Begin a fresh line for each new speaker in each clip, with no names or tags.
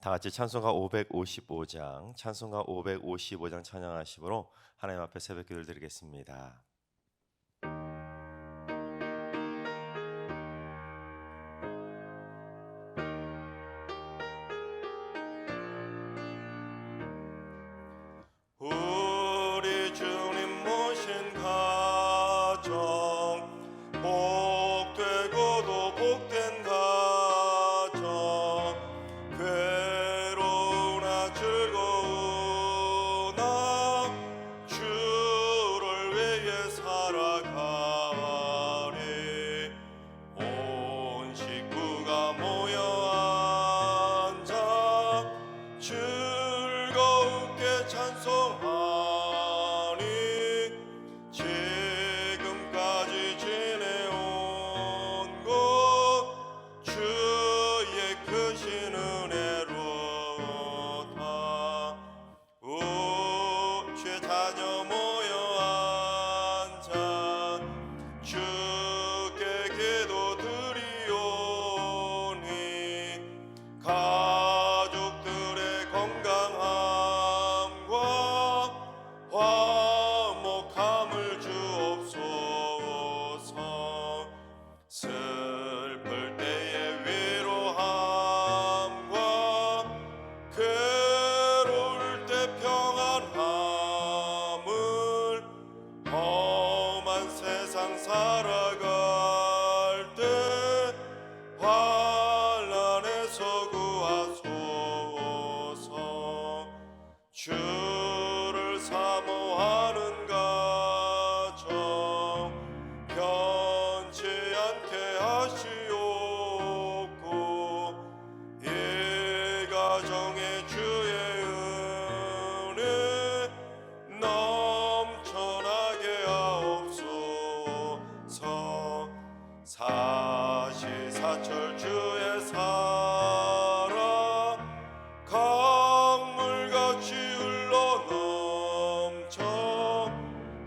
다 같이 찬송가 555장, 찬송가 555장 찬양하심으로 하나님 앞에 새벽 기도를 드리겠습니다. 우리 주님 모신 가정, 복되고도 복된 가정, 괴로우나 즐거우나 주를 위해 살아가리. 온 식구가 모여 앉아 즐겁게 찬송하니 지금까지 지내온 것 주의 크신 은혜로다. 주의 자녀 모여 앉아 주께 기도드리오니 가족들의 건강함과 화목함을 주옵소서. 슬플 때의 위로함과 괴로울 때 평안함을 험한 세상 살아갈 때 환난에서 구하소서. 주를 사모하는 가정 변치 않게 하시옵고 이 가정에 주의 은혜 넘쳐나게 하옵소서. 사시사철 주의 사랑 강물같이 흘러넘쳐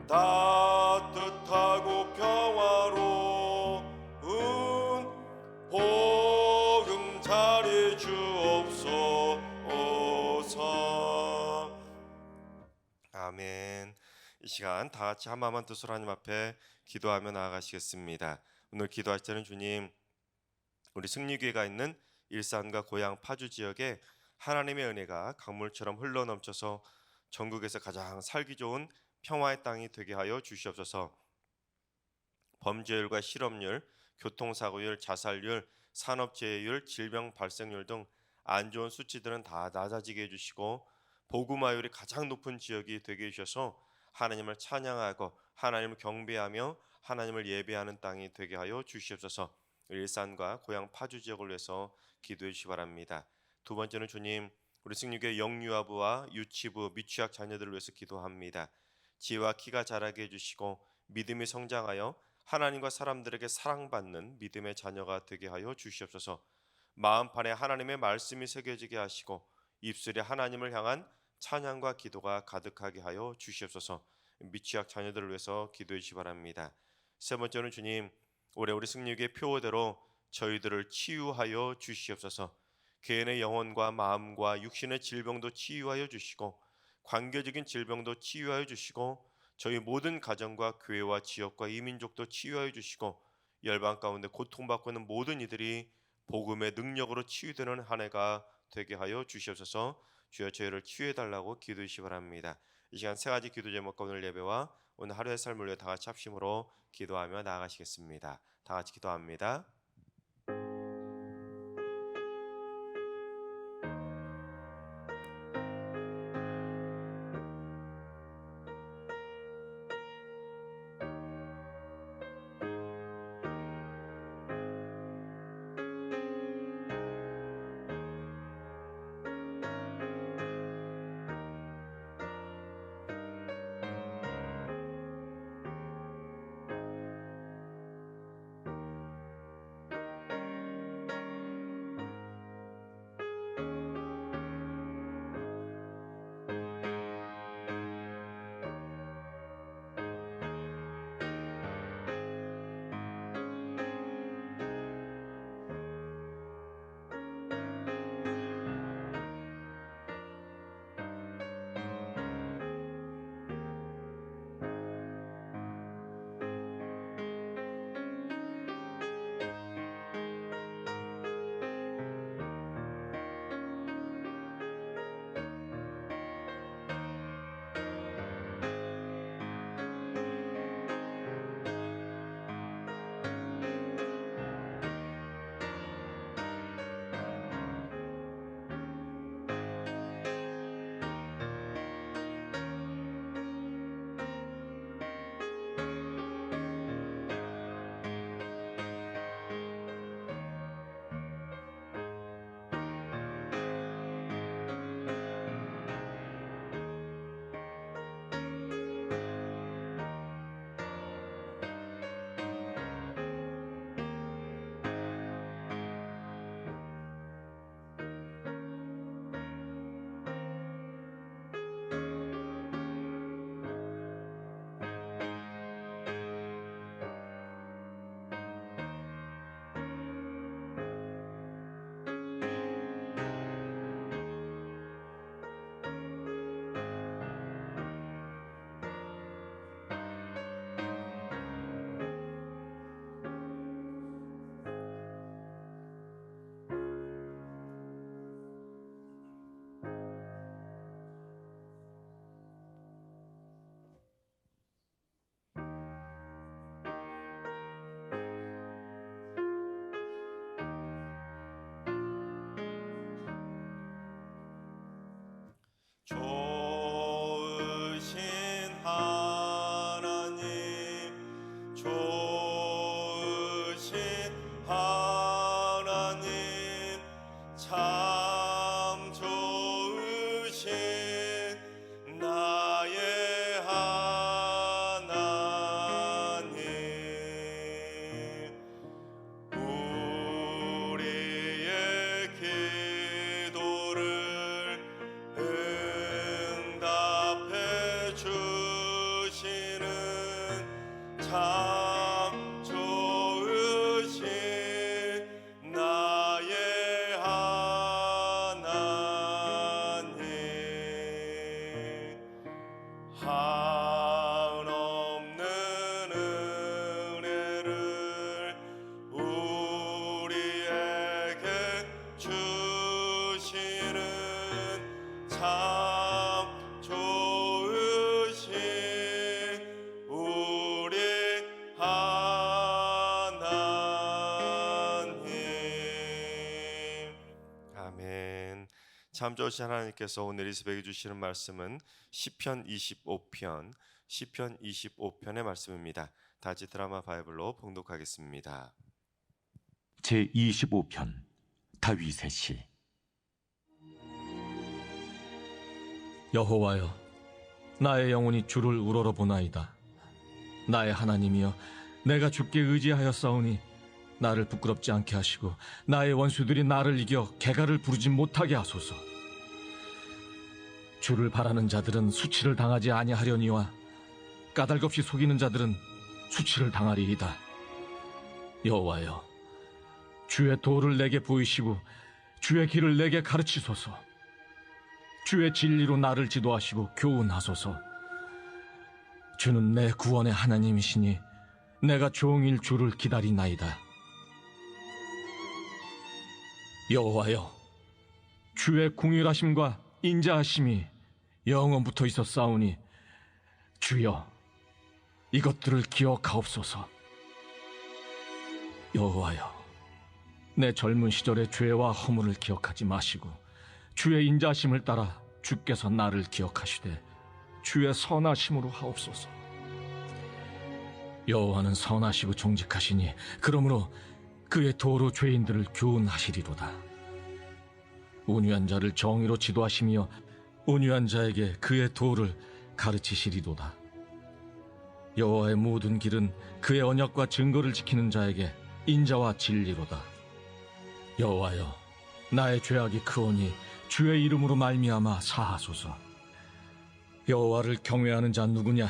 따뜻하고 평화로운 보금자리 주옵소서. 아멘. 이 시간 다 같이 한마음한 뜻으로 하나님 앞에 기도하며 나아가시겠습니다. 오늘 기도할 때는 주님, 우리 승리교회가 있는 일산과 고향 파주 지역에 하나님의 은혜가 강물처럼 흘러넘쳐서 전국에서 가장 살기 좋은 평화의 땅이 되게 하여 주시옵소서. 범죄율과 실업률, 교통사고율, 자살률, 산업재해율, 질병 발생률 등 안 좋은 수치들은 다 낮아지게 해주시고 복음화율이 가장 높은 지역이 되게 해주셔서 하나님을 찬양하고 하나님을 경배하며 하나님을 예배하는 땅이 되게 하여 주시옵소서. 일산과 고향 파주 지역을 위해서 기도해 주시기 바랍니다. 두 번째는 주님, 우리 승리교회 영유아부와 유치부, 미취학 자녀들을 위해서 기도합니다. 지혜와 키가 자라게 해주시고 믿음이 성장하여 하나님과 사람들에게 사랑받는 믿음의 자녀가 되게 하여 주시옵소서. 마음판에 하나님의 말씀이 새겨지게 하시고 입술에 하나님을 향한 찬양과 기도가 가득하게 하여 주시옵소서. 미취학 자녀들을 위해서 기도해 주시기 바랍니다. 세 번째는 주님, 올해 우리 승리교회 표어대로 저희들을 치유하여 주시옵소서. 개인의 영혼과 마음과 육신의 질병도 치유하여 주시고 관계적인 질병도 치유하여 주시고 저희 모든 가정과 교회와 지역과 이민족도 치유하여 주시고 열방 가운데 고통받고 있는 모든 이들이 복음의 능력으로 치유되는 한 해가 되게 하여 주시옵소서. 주여 저희를 치유해달라고 기도해 주시기 바랍니다. 이 시간 세 가지 기도 제목과 오늘 예배와 오늘 하루의 삶을 위해 다 같이 합심으로 기도하며 나아가시겠습니다. 다 같이 기도합니다. 참 좋으신 하나님께서 오늘 이 새벽에 주시는 말씀은 시편 25편의 말씀입니다. 다시 드라마 바이블로 봉독하겠습니다.
제25편 다윗의 시.
여호와여, 나의 영혼이 주를 우러러보나이다. 나의 하나님이여, 내가 주께 의지하였사오니 나를 부끄럽지 않게 하시고 나의 원수들이 나를 이겨 개가를 부르지 못하게 하소서. 주를 바라는 자들은 수치를 당하지 아니하려니와 까닭없이 속이는 자들은 수치를 당하리이다. 여호와여, 주의 도를 내게 보이시고 주의 길을 내게 가르치소서. 주의 진리로 나를 지도하시고 교훈하소서. 주는 내 구원의 하나님이시니 내가 종일 주를 기다리나이다. 여호와여, 주의 궁휼하심과 인자하심이 영원부터 있었사오니 주여, 이것들을 기억하옵소서. 여호와여, 내 젊은 시절의 죄와 허물을 기억하지 마시고 주의 인자심을 따라 주께서 나를 기억하시되 주의 선하심으로 하옵소서. 여호와는 선하시고 정직하시니 그러므로 그의 도로 죄인들을 교훈하시리로다. 온유한 자를 정의로 지도하시며 온유한 자에게 그의 도를 가르치시리로다. 여호와의 모든 길은 그의 언약과 증거를 지키는 자에게 인자와 진리로다. 여호와여, 나의 죄악이 크오니 주의 이름으로 말미암아 사하소서. 여호와를 경외하는 자 누구냐?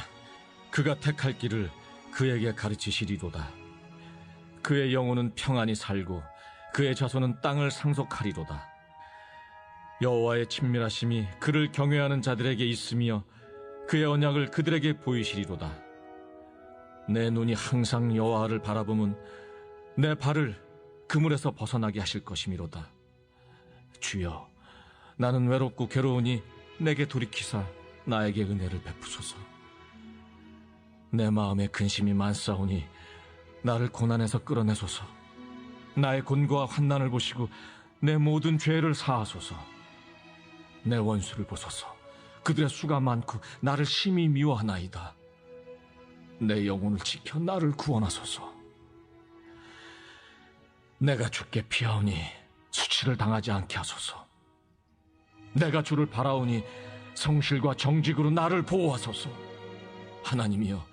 그가 택할 길을 그에게 가르치시리로다. 그의 영혼은 평안히 살고 그의 자손은 땅을 상속하리로다. 여호와의 친밀하심이 그를 경외하는 자들에게 있으며 그의 언약을 그들에게 보이시리로다. 내 눈이 항상 여호와를 바라보면 내 발을 그물에서 벗어나게 하실 것이미로다. 주여, 나는 외롭고 괴로우니 내게 돌이키사 나에게 은혜를 베푸소서. 내 마음에 근심이 많사오니 나를 고난에서 끌어내소서. 나의 곤고와 환난을 보시고 내 모든 죄를 사하소서. 내 원수를 보소서. 그들의 수가 많고 나를 심히 미워하나이다. 내 영혼을 지켜 나를 구원하소서. 내가 주께 피하오니 수치를 당하지 않게 하소서. 내가 주를 바라오니 성실과 정직으로 나를 보호하소서. 하나님이여,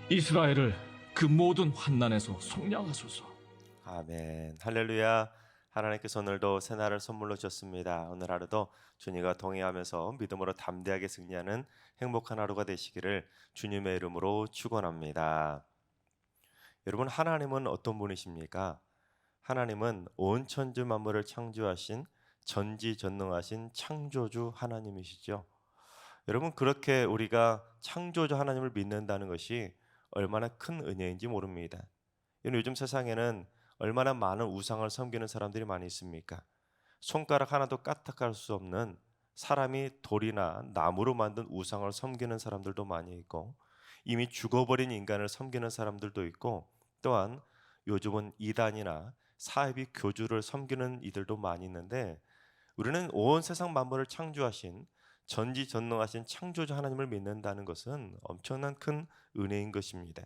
이스라엘을 그 모든 환난에서 속량하소서.
아멘. 할렐루야. 하나님께서 오늘도 새날을 선물로 주셨습니다. 오늘 하루도 주님과 동행하면서 믿음으로 담대하게 승리하는 행복한 하루가 되시기를 주님의 이름으로 축원합니다. 여러분, 하나님은 어떤 분이십니까? 하나님은 온 천지 만물을 창조하신 전지전능하신 창조주 하나님이시죠. 여러분, 그렇게 우리가 창조주 하나님을 믿는다는 것이 얼마나 큰 은혜인지 모릅니다. 요즘 세상에는 얼마나 많은 우상을 섬기는 사람들이 많이 있습니까? 손가락 하나도 까딱할 수 없는 사람이 돌이나 나무로 만든 우상을 섬기는 사람들도 많이 있고, 이미 죽어버린 인간을 섬기는 사람들도 있고, 또한 요즘은 이단이나 사이비 교주를 섬기는 이들도 많이 있는데, 우리는 온 세상 만물을 창조하신 전지전능하신 창조주 하나님을 믿는다는 것은 엄청난 큰 은혜인 것입니다.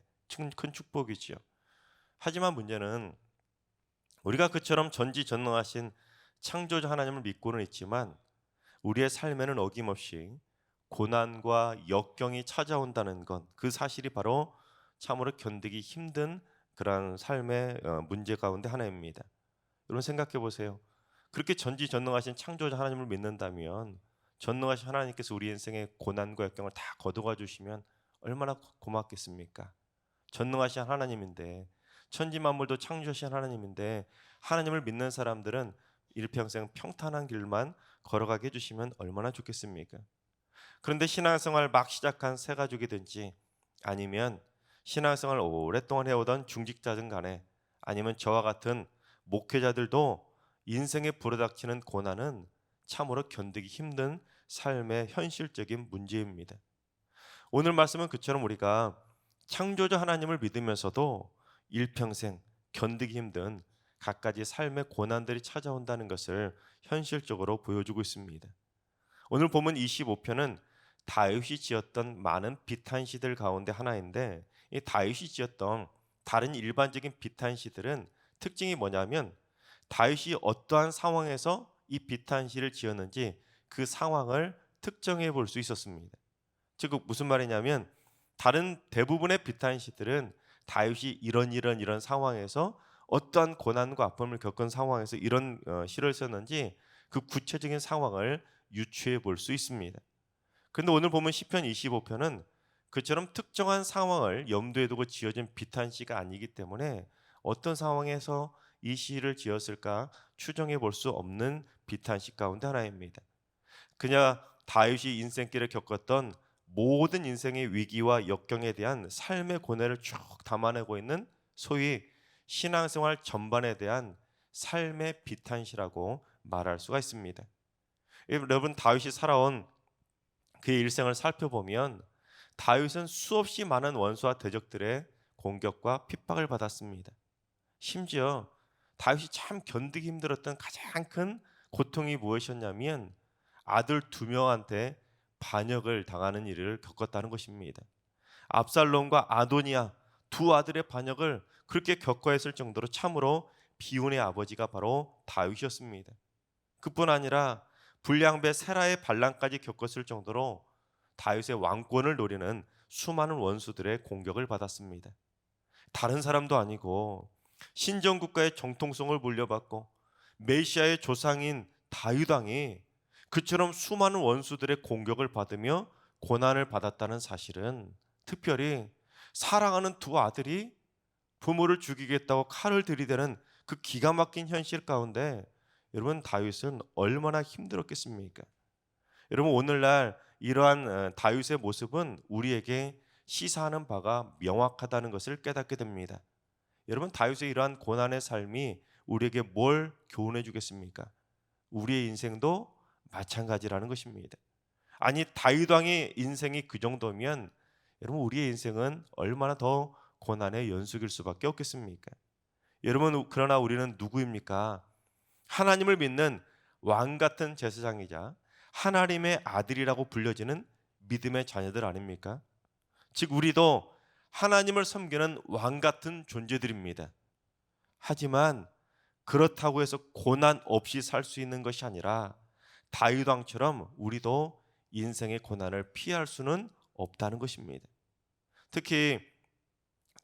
큰 축복이지요. 하지만 문제는 우리가 그처럼 전지전능하신 창조주 하나님을 믿고는 있지만 우리의 삶에는 어김없이 고난과 역경이 찾아온다는 것, 그 사실이 바로 참으로 견디기 힘든 그러한 삶의 문제 가운데 하나입니다. 여러분, 생각해 보세요. 그렇게 전지전능하신 창조주 하나님을 믿는다면 전능하신 하나님께서 우리 인생의 고난과 역경을 다 거두어 주시면 얼마나 고맙겠습니까? 전능하신 하나님인데, 천지만물도 창조하신 하나님인데, 하나님을 믿는 사람들은 일평생 평탄한 길만 걸어가게 해주시면 얼마나 좋겠습니까? 그런데 신앙생활 막 시작한 새 가족이든지 아니면 신앙생활 오랫동안 해오던 중직자든 간에, 아니면 저와 같은 목회자들도 인생에 불어닥치는 고난은 참으로 견디기 힘든 삶의 현실적인 문제입니다. 오늘 말씀은 그처럼 우리가 창조주 하나님을 믿으면서도 일평생 견디기 힘든 갖가지 삶의 고난들이 찾아온다는 것을 현실적으로 보여주고 있습니다. 오늘 본문 25편은 다윗이 지었던 많은 비탄시들 가운데 하나인데, 이 다윗이 지었던 다른 일반적인 비탄시들은 특징이 뭐냐면 다윗이 어떠한 상황에서 이 비탄시를 지었는지 그 상황을 특정해 볼 수 있었습니다. 즉 무슨 말이냐면 다른 대부분의 비탄시들은 다윗이 이런 상황에서 어떠한 고난과 아픔을 겪은 상황에서 이런 시를 썼는지 그 구체적인 상황을 유추해 볼 수 있습니다. 그런데 오늘 보면 시편 25편은 그처럼 특정한 상황을 염두에 두고 지어진 비탄시가 아니기 때문에 어떤 상황에서 이 시를 지었을까 추정해 볼 수 없는 비탄시 가운데 하나입니다. 그냥 다윗이 인생길을 겪었던 모든 인생의 위기와 역경에 대한 삶의 고뇌를 쭉 담아내고 있는 소위 신앙생활 전반에 대한 삶의 비탄시라고 말할 수가 있습니다. 여러분, 다윗이 살아온 그의 일생을 살펴보면 다윗은 수없이 많은 원수와 대적들의 공격과 핍박을 받았습니다. 심지어 다윗이 참 견디기 힘들었던 가장 큰 고통이 무엇이었냐면 아들 2명한테 반역을 당하는 일을 겪었다는 것입니다. 압살롬과 아도니아 두 아들의 반역을 그렇게 겪어야 했을 정도로 참으로 비운의 아버지가 바로 다윗이었습니다. 그뿐 아니라 불량배 세라의 반란까지 겪었을 정도로 다윗의 왕권을 노리는 수많은 원수들의 공격을 받았습니다. 다른 사람도 아니고 신정국가의 정통성을 물려받고 메시아의 조상인 다윗 왕이 그처럼 수많은 원수들의 공격을 받으며 고난을 받았다는 사실은 특별히 사랑하는 두 아들이 부모를 죽이겠다고 칼을 들이대는 그 기가 막힌 현실 가운데 여러분 다윗은 얼마나 힘들었겠습니까? 여러분, 오늘날 이러한 다윗의 모습은 우리에게 시사하는 바가 명확하다는 것을 깨닫게 됩니다. 여러분, 다윗의 이러한 고난의 삶이 우리에게 뭘 교훈해 주겠습니까? 우리의 인생도 마찬가지라는 것입니다. 아니, 다윗 왕의 인생이 그 정도면 여러분 우리의 인생은 얼마나 더 고난의 연속일 수밖에 없겠습니까? 여러분, 그러나 우리는 누구입니까? 하나님을 믿는 왕 같은 제사장이자 하나님의 아들이라고 불려지는 믿음의 자녀들 아닙니까? 즉 우리도 하나님을 섬기는 왕 같은 존재들입니다. 하지만 그렇다고 해서 고난 없이 살 수 있는 것이 아니라 다윗 왕처럼 우리도 인생의 고난을 피할 수는 없다는 것입니다. 특히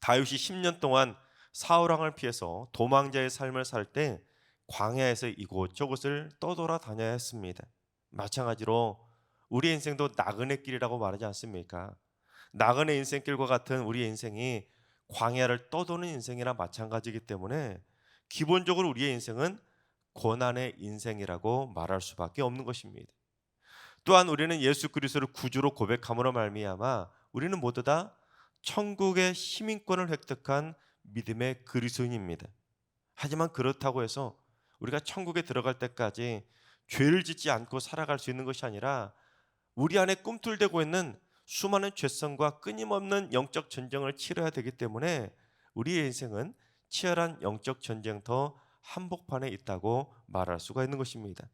다윗이 10년 동안 사울 왕을 피해서 도망자의 삶을 살 때 광야에서 이곳저곳을 떠돌아 다녀야 했습니다. 마찬가지로 우리 인생도 나그네 길이라고 말하지 않습니까? 나그네 인생길과 같은 우리의 인생이 광야를 떠도는 인생이나 마찬가지이기 때문에 기본적으로 우리의 인생은 고난의 인생이라고 말할 수밖에 없는 것입니다. 또한 우리는 예수 그리스도를 구주로 고백함으로 말미암아 우리는 모두 다 천국의 시민권을 획득한 믿음의 그리스도인입니다. 하지만 그렇다고 해서 우리가 천국에 들어갈 때까지 죄를 짓지 않고 살아갈 수 있는 것이 아니라 우리 안에 꿈틀대고 있는 수많은 죄성과 끊임없는 영적 전쟁을 치러야 되기 때문에 우리의 인생은 치열한 영적 전쟁터 한복판에 있다고 말할 수가 있는 것입니다.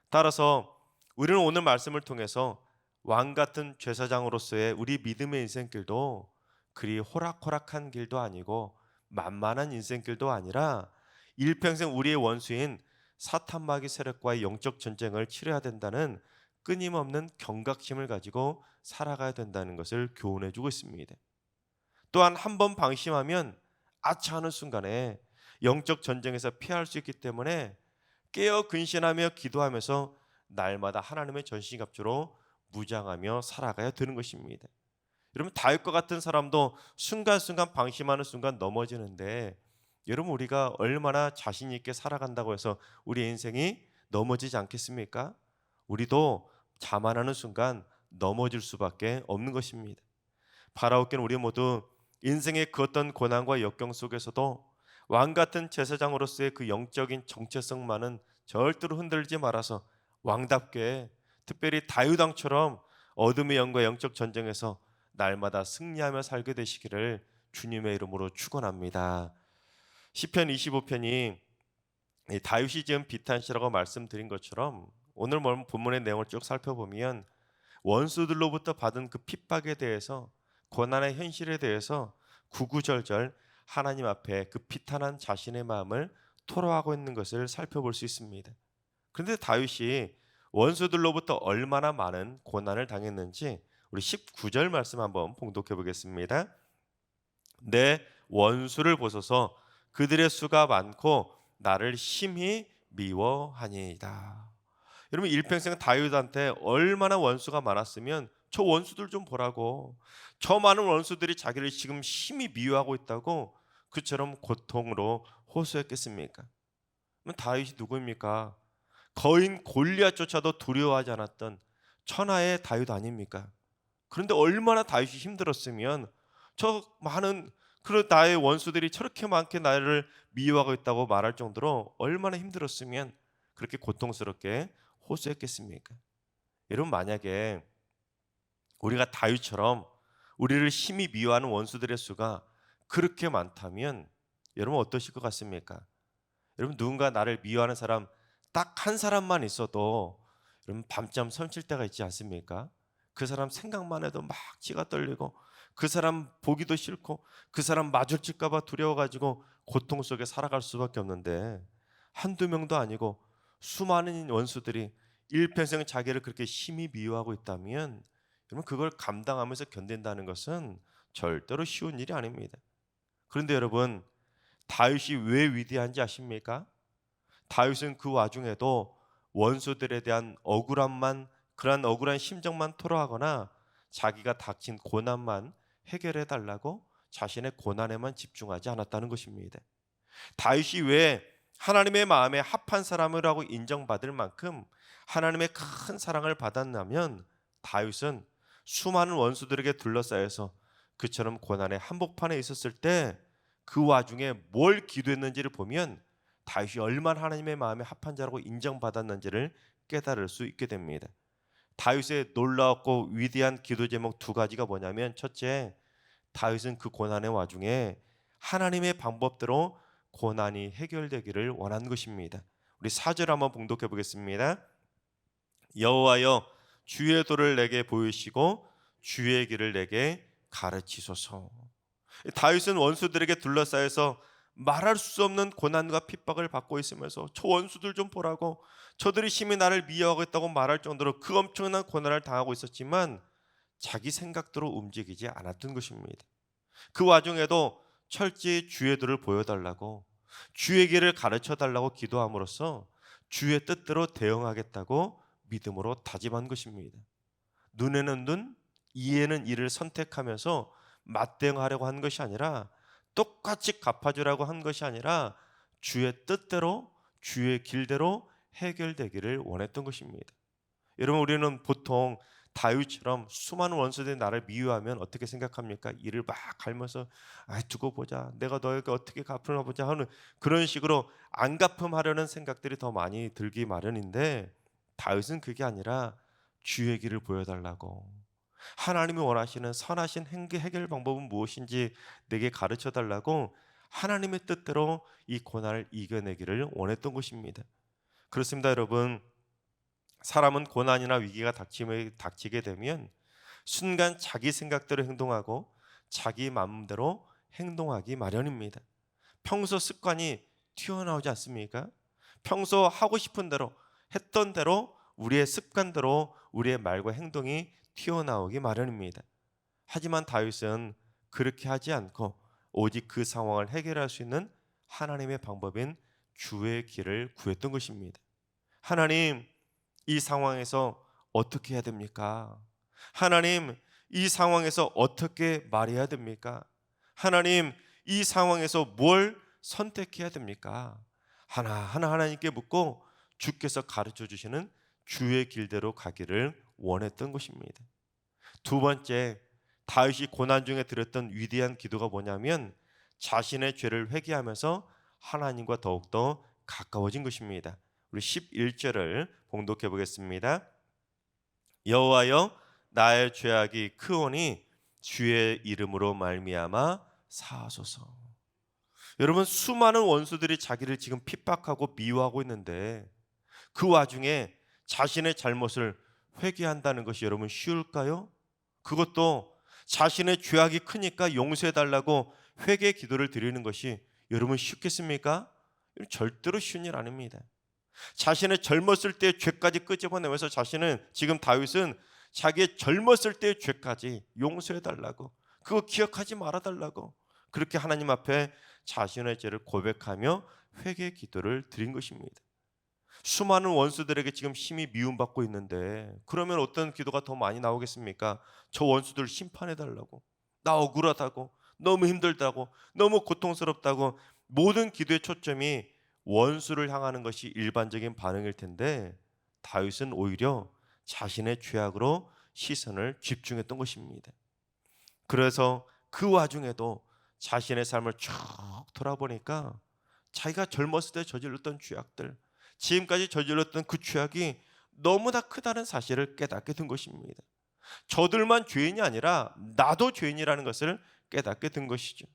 따라서 우리는 오늘 말씀을 통해서 왕 같은 제사장으로서의 우리 믿음의 인생길도 그리 호락호락한 길도 아니고 만만한 인생길도 아니라 일평생 우리의 원수인 사탄 마귀 세력과의 영적 전쟁을 치러야 된다는 끊임없는 경각심을 가지고 살아가야 된다는 것을 교훈해 주고 있습니다. 또한 한 번 방심하면 아차하는 순간에 영적 전쟁에서 피할 수 있기 때문에 깨어 근신하며 기도하면서 날마다 하나님의 전신갑주로 무장하며 살아가야 되는 것입니다. 여러분, 다윗과 같은 사람도 순간순간 방심하는 순간 넘어지는데 여러분 우리가 얼마나 자신 있게 살아간다고 해서 우리 인생이 넘어지지 않겠습니까? 우리도 자만하는 순간 넘어질 수밖에 없는 것입니다. 바라옵기는 우리 모두 인생의 그 어떤 고난과 역경 속에서도 왕 같은 제사장으로서의 그 영적인 정체성만은 절대로 흔들지 말아서 왕답게 특별히 다윗 왕처럼 어둠의 영과 영적 전쟁에서 날마다 승리하며 살게 되시기를 주님의 이름으로 축원합니다. 시편 25편이 이 다윗이 지은 비탄시라고 말씀드린 것처럼 오늘 본문의 내용을 쭉 살펴보면 원수들로부터 받은 그 핍박에 대해서, 고난의 현실에 대해서 구구절절 하나님 앞에 그 비탄한 자신의 마음을 토로하고 있는 것을 살펴볼 수 있습니다. 그런데 다윗이 원수들로부터 얼마나 많은 고난을 당했는지 우리 19절 말씀 한번 봉독해 보겠습니다. 내 원수를 보소서, 그들의 수가 많고 나를 심히 미워하니이다. 여러분, 일평생 다윗한테 얼마나 원수가 많았으면 저 원수들 좀 보라고, 저 많은 원수들이 자기를 지금 심히 미워하고 있다고 그처럼 고통으로 호소했겠습니까? 그럼 다윗이 누구입니까? 거인 골리앗조차도 두려워하지 않았던 천하의 다윗 아닙니까? 그런데 얼마나 다윗이 힘들었으면 저 많은 그런 나의 원수들이 저렇게 많게 나를 미워하고 있다고 말할 정도로 얼마나 힘들었으면 그렇게 고통스럽게 호소했겠습니까? 여러분, 만약에 우리가 다윗처럼 우리를 심히 미워하는 원수들의 수가 그렇게 많다면 여러분 어떠실 것 같습니까? 여러분, 누군가 나를 미워하는 사람 딱 한 사람만 있어도 여러분 밤잠 설칠 때가 있지 않습니까? 그 사람 생각만 해도 막 지가 떨리고, 그 사람 보기도 싫고, 그 사람 마주칠까 봐 두려워가지고 고통 속에 살아갈 수밖에 없는데, 한두 명도 아니고 수많은 원수들이 일평생 자기를 그렇게 심히 미워하고 있다면 여러분, 그걸 감당하면서 견딘다는 것은 절대로 쉬운 일이 아닙니다. 그런데 여러분, 다윗이 왜 위대한지 아십니까? 다윗은 그 와중에도 원수들에 대한 그러한 억울한 심정만 토로하거나 자기가 닥친 고난만 해결해 달라고 자신의 고난에만 집중하지 않았다는 것입니다. 다윗이 왜 하나님의 마음에 합한 사람이라고 인정받을 만큼 하나님의 큰 사랑을 받았냐면, 다윗은 수많은 원수들에게 둘러싸여서 그처럼 고난의 한복판에 있었을 때 그 와중에 뭘 기도했는지를 보면 다윗이 얼마나 하나님의 마음에 합한 자라고 인정받았는지를 깨달을 수 있게 됩니다. 다윗의 놀라웠고 위대한 기도 제목 두 가지가 뭐냐면, 첫째, 다윗은 그 고난의 와중에 하나님의 방법대로 고난이 해결되기를 원한 것입니다. 우리 4절 한번 봉독해 보겠습니다. 여호와여, 주의 도를 내게 보이시고 주의 길을 내게 가르치소서. 다윗은 원수들에게 둘러싸여서 말할 수 없는 고난과 핍박을 받고 있으면서 저 원수들 좀 보라고, 저들이 심히 나를 미워하고 있다고 말할 정도로 그 엄청난 고난을 당하고 있었지만 자기 생각대로 움직이지 않았던 것입니다. 그 와중에도 철저히 주의 도를 보여달라고, 주의 길을 가르쳐달라고 기도함으로써 주의 뜻대로 대응하겠다고 믿음으로 다짐한 것입니다. 눈에는 눈, 이에는 이를 선택하면서 맞대응하려고 한 것이 아니라, 똑같이 갚아주라고 한 것이 아니라 주의 뜻대로, 주의 길대로 해결되기를 원했던 것입니다. 여러분, 우리는 보통 다윗처럼 수많은 원수들이 나를 미워하면 어떻게 생각합니까? 이를 막 갈면서 두고 보자, 내가 너에게 어떻게 갚으나 보자 하는 그런 식으로 안갚음하려는 생각들이 더 많이 들기 마련인데, 다윗은 그게 아니라 주의 길을 보여달라고, 하나님이 원하시는 선하신 해결 방법은 무엇인지 내게 가르쳐달라고 하나님의 뜻대로 이 고난을 이겨내기를 원했던 것입니다. 그렇습니다, 여러분. 사람은 고난이나 위기가 닥치게 되면 순간 자기 생각대로 행동하고 자기 마음대로 행동하기 마련입니다. 평소 습관이 튀어나오지 않습니까? 평소 하고 싶은 대로 했던 대로, 우리의 습관대로 우리의 말과 행동이 튀어나오기 마련입니다. 하지만 다윗은 그렇게 하지 않고 오직 그 상황을 해결할 수 있는 하나님의 방법인 주의 길을 구했던 것입니다. 하나님, 이 상황에서 어떻게 해야 됩니까? 하나님, 이 상황에서 어떻게 말해야 됩니까? 하나님, 이 상황에서 뭘 선택해야 됩니까? 하나하나 하나님께 묻고 주께서 가르쳐 주시는 주의 길대로 가기를 원했던 것입니다. 두 번째, 다윗이 고난 중에 드렸던 위대한 기도가 뭐냐면 자신의 죄를 회개하면서 하나님과 더욱더 가까워진 것입니다. 우리 11절을 봉독해 보겠습니다. 여호와여, 나의 죄악이 크오니 주의 이름으로 말미암아 사하소서. 여러분, 수많은 원수들이 자기를 지금 핍박하고 미워하고 있는데 그 와중에 자신의 잘못을 회개한다는 것이 여러분 쉬울까요? 그것도 자신의 죄악이 크니까 용서해달라고 회개 기도를 드리는 것이 여러분 쉽겠습니까? 절대로 쉬운 일 아닙니다. 자신의 젊었을 때의 죄까지 끄집어내면서 자신은, 지금 다윗은 자기의 젊었을 때의 죄까지 용서해달라고, 그거 기억하지 말아달라고 그렇게 하나님 앞에 자신의 죄를 고백하며 회개 기도를 드린 것입니다. 수많은 원수들에게 지금 심히 미움받고 있는데 그러면 어떤 기도가 더 많이 나오겠습니까? 저 원수들 심판해달라고, 나 억울하다고, 너무 힘들다고, 너무 고통스럽다고. 모든 기도의 초점이 원수를 향하는 것이 일반적인 반응일 텐데 다윗은 오히려 자신의 죄악으로 시선을 집중했던 것입니다. 그래서 그 와중에도 자신의 삶을 쭉 돌아보니까 자기가 젊었을 때 저질렀던 죄악들, 지금까지 저질렀던 그 죄악이 너무나 크다는 사실을 깨닫게 된 것입니다. 저들만 죄인이 아니라 나도 죄인이라는 것을 깨닫게 된 것이죠.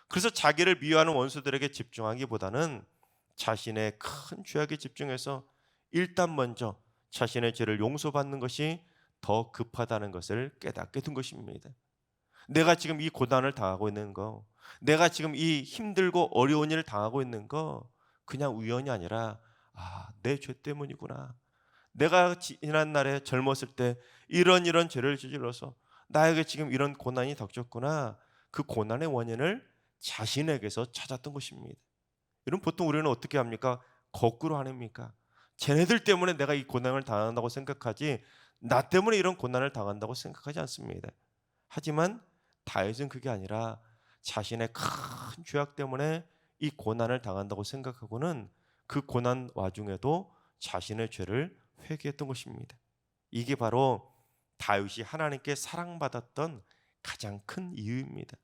그래서 자기를 미워하는 원수들에게 집중하기보다는 자신의 큰 죄악에 집중해서 일단 먼저 자신의 죄를 용서받는 것이 더 급하다는 것을 깨닫게 된 것입니다. 내가 지금 이 고난을 당하고 있는 거, 내가 지금 이 힘들고 어려운 일을 당하고 있는 거 그냥 우연이 아니라 내 죄 때문이구나. 내가 지난 날에 젊었을 때 이런 죄를 저질러서 나에게 지금 이런 고난이 닥쳤구나. 그 고난의 원인을 자신에게서 찾았던 것입니다. 여러분, 보통 우리는 어떻게 합니까? 거꾸로 아닙니까? 쟤네들 때문에 내가 이 고난을 당한다고 생각하지 나 때문에 이런 고난을 당한다고 생각하지 않습니다. 하지만 다윗은 그게 아니라 자신의 큰 죄악 때문에 이 고난을 당한다고 생각하고는 그 고난 와중에도 자신의 죄를 회개했던 것입니다. 이게 바로 다윗이 하나님께 사랑받았던 가장 큰 이유입니다.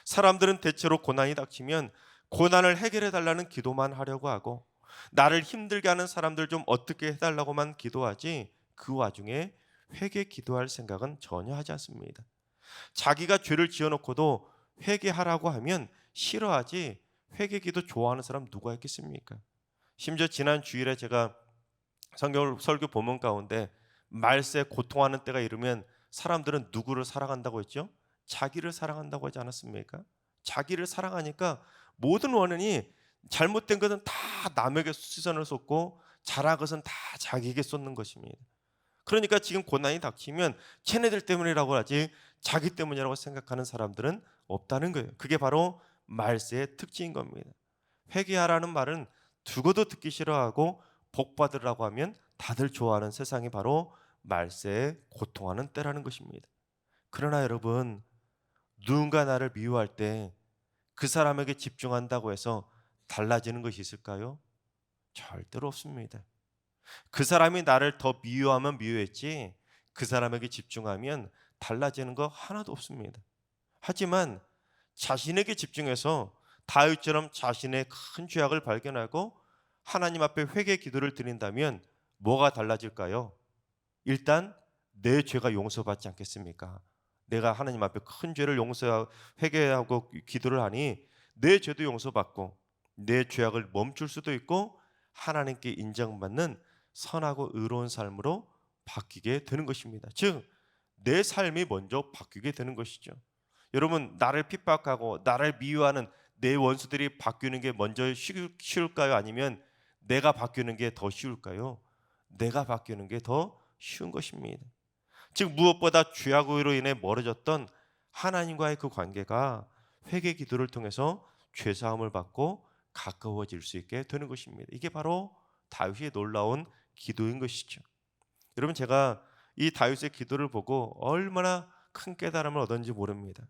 사람들은 대체로 고난이 닥치면 고난을 해결해 달라는 기도만 하려고 하고 나를 힘들게 하는 사람들 좀 어떻게 해달라고만 기도하지 그 와중에 회개 기도할 생각은 전혀 하지 않습니다. 자기가 죄를 지어놓고도 회개하라고 하면 싫어하지 회개 기도 좋아하는 사람 누가 있겠습니까? 심지어 지난 주일에 제가 성경 설교 본문 가운데 말세 고통하는 때가 이르면 사람들은 누구를 사랑한다고 했죠? 자기를 사랑한다고 하지 않았습니까? 자기를 사랑하니까 모든 원인이 잘못된 것은 다 남에게 시선을 쏟고 잘한 것은 다 자기에게 쏟는 것입니다. 그러니까 지금 고난이 닥치면 쟤네들 때문이라고 하지 자기 때문이라고 생각하는 사람들은 없다는 거예요. 그게 바로 말세의 특징인 겁니다. 회개하라는 말은 죽어도 듣기 싫어하고 복 받으라고 하면 다들 좋아하는 세상이 바로 말세에 고통하는 때라는 것입니다. 그러나 여러분, 누군가 나를 미워할 때 그 사람에게 집중한다고 해서 달라지는 것이 있을까요? 절대로 없습니다. 그 사람이 나를 더 미워하면 미워했지 그 사람에게 집중하면 달라지는 거 하나도 없습니다. 하지만 자신에게 집중해서 다윗처럼 자신의 큰 죄악을 발견하고 하나님 앞에 회개 기도를 드린다면 뭐가 달라질까요? 일단 내 죄가 용서받지 않겠습니까? 내가 하나님 앞에 큰 죄를 회개하고 기도를 하니 내 죄도 용서받고 내 죄악을 멈출 수도 있고 하나님께 인정받는 선하고 의로운 삶으로 바뀌게 되는 것입니다. 즉, 내 삶이 먼저 바뀌게 되는 것이죠. 여러분, 나를 핍박하고 나를 미워하는 내 원수들이 바뀌는 게 먼저 쉬울까요? 아니면 내가 바뀌는 게 더 쉬울까요? 내가 바뀌는 게 더 쉬운 것입니다. 즉, 무엇보다 죄악으로 인해 멀어졌던 하나님과의 그 관계가 회개 기도를 통해서 죄사함을 받고 가까워질 수 있게 되는 것입니다. 이게 바로 다윗의 놀라운 기도인 것이죠. 여러분, 제가 이 다윗의 기도를 보고 얼마나 큰 깨달음을 얻었는지 모릅니다.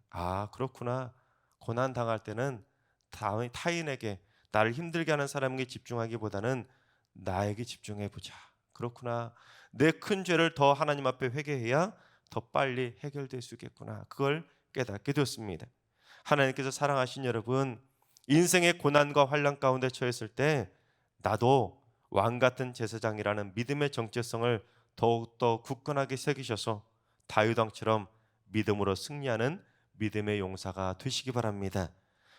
그렇구나. 고난 당할 때는 타인에게, 나를 힘들게 하는 사람에게 집중하기보다는 나에게 집중해 보자. 그렇구나. 내 큰 죄를 더 하나님 앞에 회개해야 더 빨리 해결될 수 있겠구나. 그걸 깨닫게 되었습니다. 하나님께서 사랑하신 여러분, 인생의 고난과 환난 가운데 처했을 때 나도 왕 같은 제사장이라는 믿음의 정체성을 더욱더 굳건하게 새기셔서 다윗 왕처럼 믿음으로 승리하는 믿음의 용사가 되시기 바랍니다.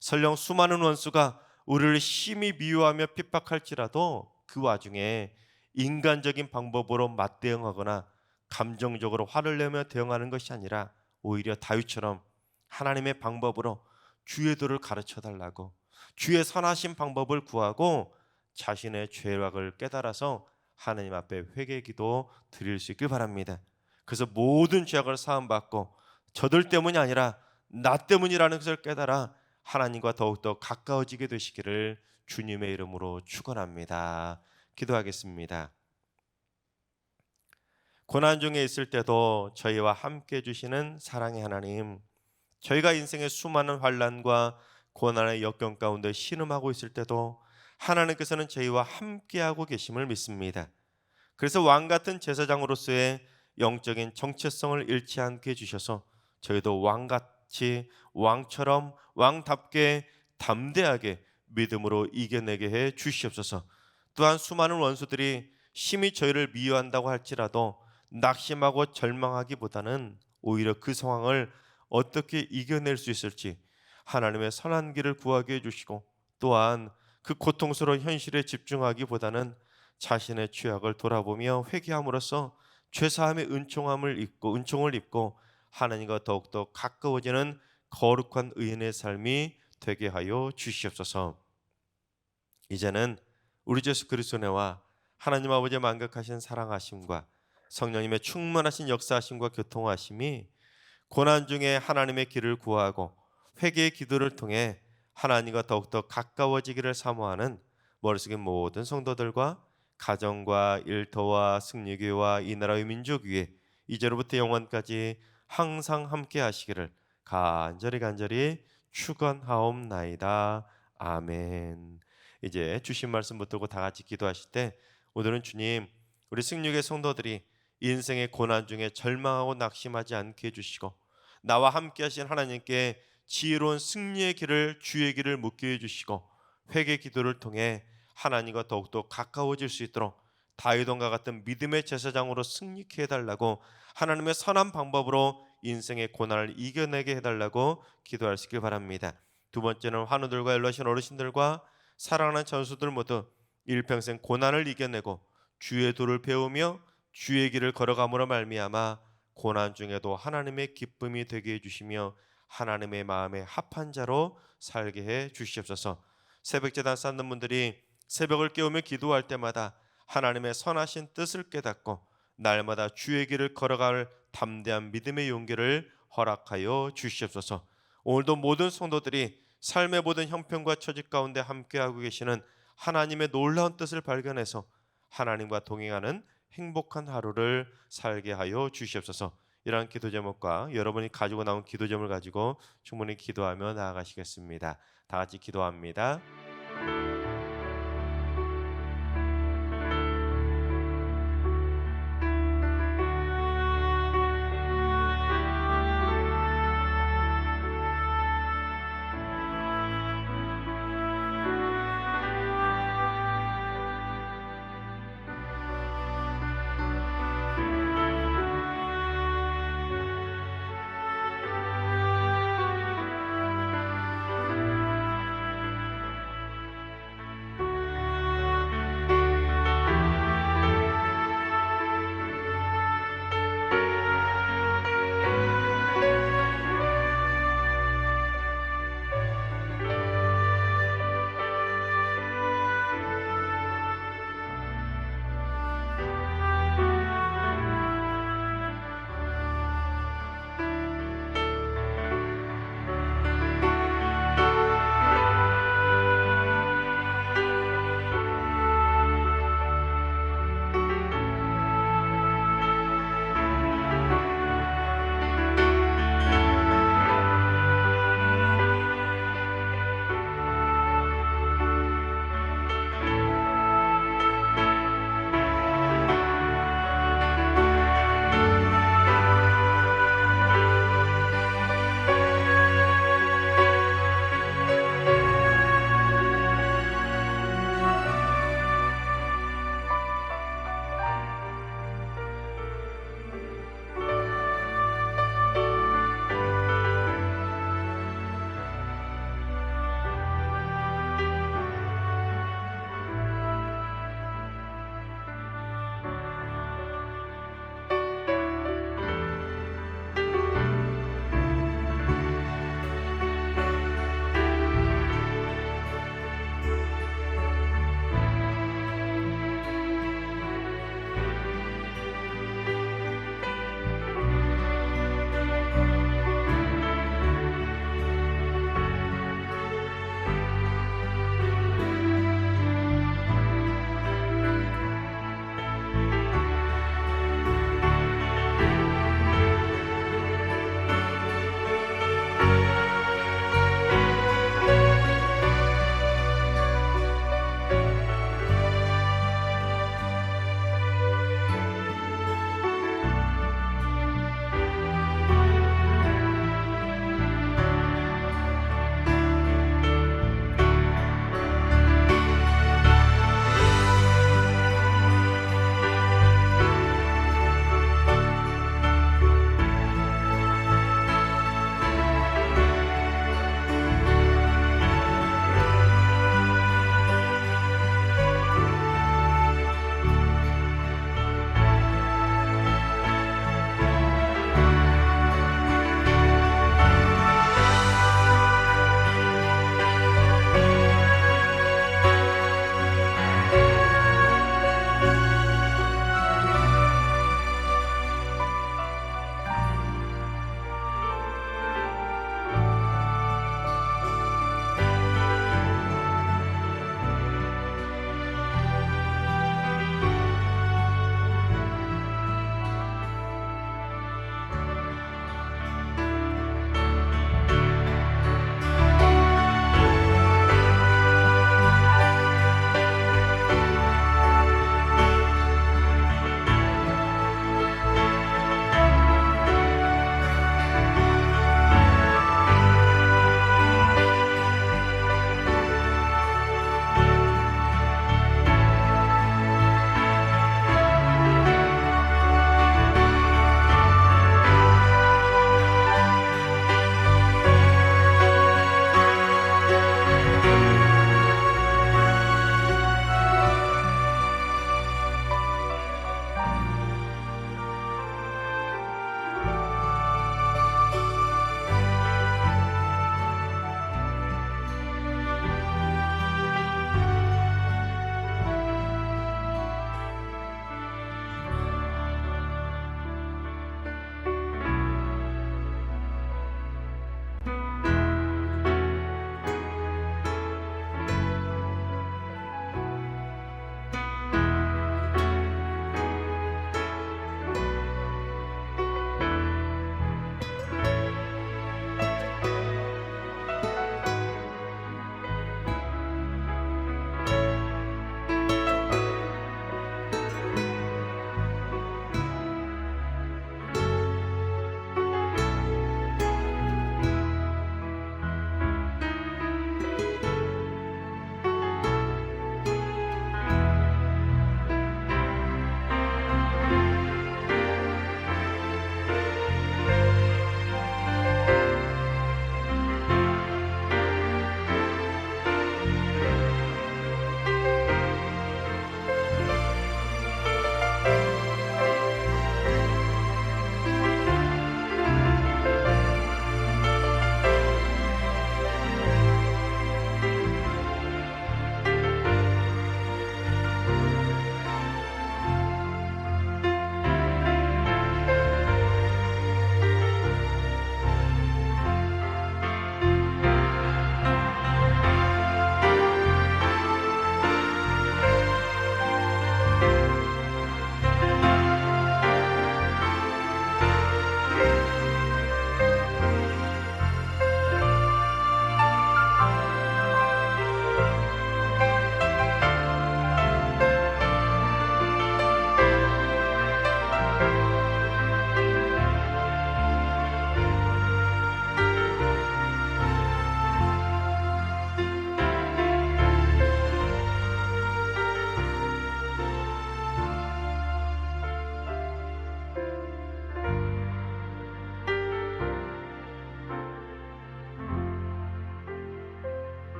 설령 수많은 원수가 우리를 심히 미워하며 핍박할지라도 그 와중에 인간적인 방법으로 맞대응하거나 감정적으로 화를 내며 대응하는 것이 아니라 오히려 다윗처럼 하나님의 방법으로 주의 도를 가르쳐 달라고, 주의 선하신 방법을 구하고 자신의 죄악을 깨달아서 하나님 앞에 회개기도 드릴 수 있길 바랍니다. 그래서 모든 죄악을 사함받고 저들 때문이 아니라 나 때문이라는 것을 깨달아 하나님과 더욱더 가까워지게 되시기를 주님의 이름으로 축원합니다. 기도하겠습니다. 고난 중에 있을 때도 저희와 함께 해주시는 사랑의 하나님, 저희가 인생의 수많은 환난과 고난의 역경 가운데 신음하고 있을 때도 하나님께서는 저희와 함께하고 계심을 믿습니다. 그래서 왕같은 제사장으로서의 영적인 정체성을 잃지 않게 해주셔서 저희도 왕같이, 왕처럼, 왕답게 담대하게 믿음으로 이겨내게 해 주시옵소서. 또한 수많은 원수들이 심히 저희를 미워한다고 할지라도 낙심하고 절망하기보다는 오히려 그 상황을 어떻게 이겨낼 수 있을지 하나님의 선한 길을 구하게 해주시고, 또한 그 고통스러운 현실에 집중하기보다는 자신의 죄악을 돌아보며 회개함으로써 죄사함의 은총을 입고 하나님과 더욱더 가까워지는 거룩한 의인의 삶이 되게 하여 주시옵소서. 이제는 우리 주 예수 그리스도의 은혜와 하나님 아버지의 만극하신 사랑하심과 성령님의 충만하신 역사하심과 교통하심이 고난 중에 하나님의 길을 구하고 회개의 기도를 통해 하나님과 더욱더 가까워지기를 사모하는 머릿속의 모든 성도들과 가정과 일터와 승리교회와 이 나라의 민족 위에 이제로부터 영원까지 항상 함께 하시기를 간절히 축원하옵나이다. 아멘. 이제 주신 말씀 붙들고 다 같이 기도하실 때, 오늘은 주님, 우리 승리교회 성도들이 인생의 고난 중에 절망하고 낙심하지 않게 해주시고 나와 함께 하신 하나님께 지혜로운 승리의 길을, 주의 길을 묻게 해주시고 회개 기도를 통해 하나님과 더욱더 가까워질 수 있도록 다윗왕과 같은 믿음의 제사장으로 승리케 해달라고, 하나님의 선한 방법으로 인생의 고난을 이겨내게 해달라고 기도할 수 있길 바랍니다. 두 번째는 환우들과 연로하신 어르신들과 사랑하는 전수들 모두 일평생 고난을 이겨내고 주의 도를 배우며 주의 길을 걸어감으로 말미암아 고난 중에도 하나님의 기쁨이 되게 해주시며 하나님의 마음에 합한 자로 살게 해 주시옵소서. 새벽제단 쌓는 분들이 새벽을 깨우며 기도할 때마다 하나님의 선하신 뜻을 깨닫고 날마다 주의 길을 걸어갈 담대한 믿음의 용기를 허락하여 주시옵소서. 오늘도 모든 성도들이 삶의 모든 형편과 처지 가운데 함께하고 계시는 하나님의 놀라운 뜻을 발견해서 하나님과 동행하는 행복한 하루를 살게 하여 주시옵소서. 이러한 기도 제목과 여러분이 가지고 나온 기도 제목을 가지고 충분히 기도하며 나아가시겠습니다. 다 같이 기도합니다.